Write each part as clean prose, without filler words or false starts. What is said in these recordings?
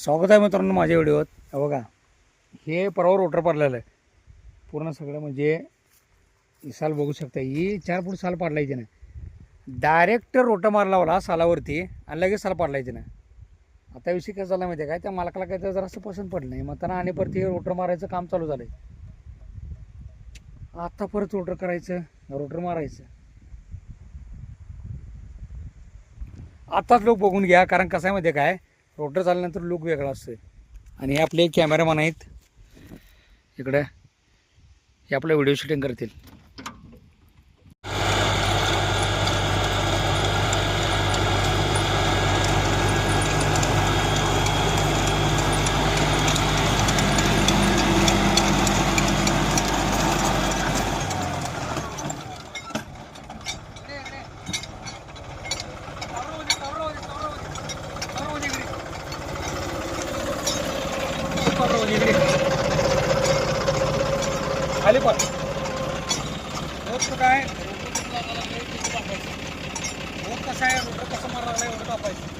स्वागत आहे मित्रांनो माझ्या व्हिडिओत. बघा हे परवा रोटर पाडलेलं आहे पूर्ण सगळं, म्हणजे ही साल बघू शकता. ही 4 फूट साल पाडलायची नाही, डायरेक्ट रोटर मारला मला सालावरती आणि लगेच साल पाडलायची नाही. आता विषय काय झाला माहिती आहे काय, त्या मालकाला काय तर जरासं पसंत पडलं नाही, मग त्यांना आणि परत हे रोटर मारायचं काम चालू झालं. आता परत रोटर करायचं, रोटर मारायचं. आताच लोक बघून घ्या, कारण कसं आहे माहिती आहे काय, रोटर झाल्यानंतर लुक वेगळा असतो. आणि हे आपले कॅमेरामॅन आहेत इकडे, हे आपलं व्हिडिओ शूटिंग करतील. खाली पण काय रोड कसा आहे, रोटर कसं मारा लागला एवढं कापायचं.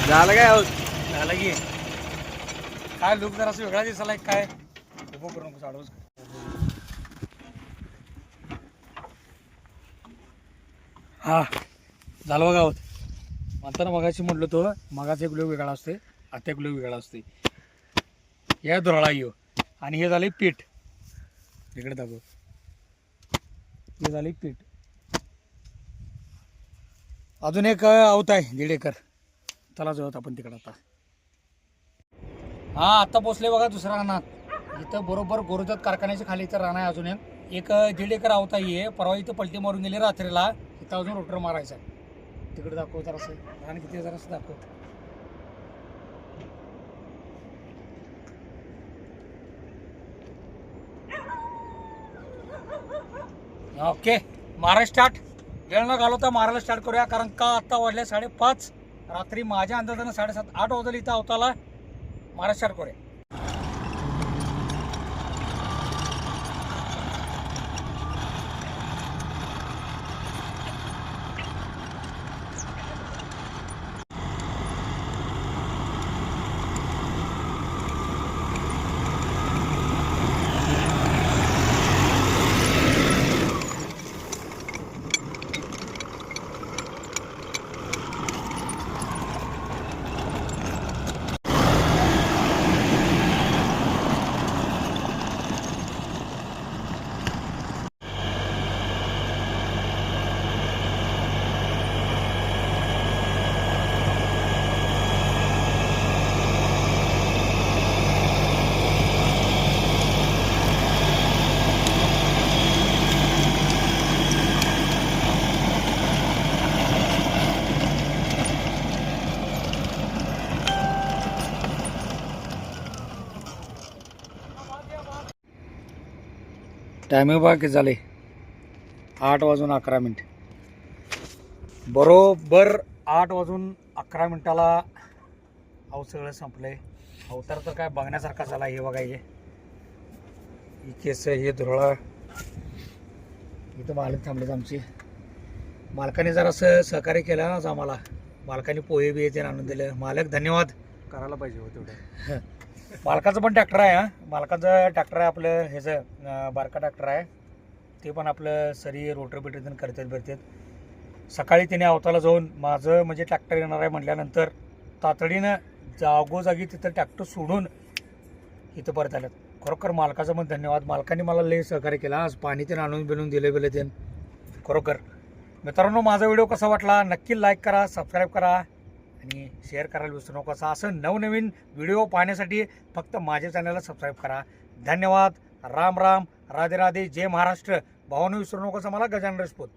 झालं काय आहोत झालं की काय लुक जरा असं वेगळा दिसायला काय उभं करून नको चाडवच. हा झालं बघा आहोत. म्हणताना मगाशी म्हटलं तो मगाचा एक लुक वेगळा असते, आता एक लुक वेगळा असते. या धुराळा येऊ आणि हे झाले पीठ इकडे दाखव, हे झाले पीठ. अजून एक आवत आहे 1.5 एकर, चला जाऊत आपण तिकडं आता. हा आता पोचले बघा दुसऱ्या रानात. इथं बरोबर गोरुदात कारखान्याच्या खाली इथं रान आहे. अजून एक 1.5 एकर आवता आहे. परवा इथं पलटी मारून गेली रात्रीला. इथं अजून रोटर मारायचा आहे. तिकडे दाखव जरासं रान किती जरासं दाखव. ओके मारा स्टार्ट. वेळ न घालवता मारायला स्टार्ट करूया, कारण का आत्ता वाजले 5:30. रात्री माझ्या अंदाजानं 7:30-8 वाजले इथं अवताला. मारा स्टार्ट करूया. टायमिंग बघा किती झाले, 8:11 बरोबर. 8:11 अहो सगळं संपलंय. अवतार तर काय बघण्यासारखा झाला. हे बघा, हे केस, हे धुरळा. इथं मालक थांबलेत आमची. मालकाने जरासं सहकार्य केलं आज आम्हाला. मालकाने पोहे बिहे ते आणून दिलं. मालक धन्यवाद करायला पाहिजे हो तेवढं. मालकाचं पण ट्रॅक्टर आहे. मालकाचं ट्रॅक्टर आहे आपलं, ह्याचं बारका ट्रॅक्टर आहे. ते पण आपलं सरी रोटर बिटर करतात. सकाळी त्याने अवताला जाऊन माझं म्हणजे ट्रॅक्टर येणार आहे म्हटल्यानंतर तातडीनं जागोजागी तिथं ट्रॅक्टर सोडून इथं परत आल्यात. खरोखर मालकाचा पण धन्यवाद. मालकाने मला लय सहकार्य केला. आज पाणी ते आणून बिनून दिले ते खरोखर. मित्रांनो, माझा व्हिडिओ कसा वाटला नक्की लाईक करा, सबस्क्राईब करा आणि शेअर करायला विसरू नका. असं नवनवीन व्हिडिओ पाहण्यासाठी फक्त माझ्या चॅनलला सबस्क्राईब करा. धन्यवाद. राम राम, राधे राधे, जय महाराष्ट्र. भावानं विसरू नकोस मला गजानन राजपूत.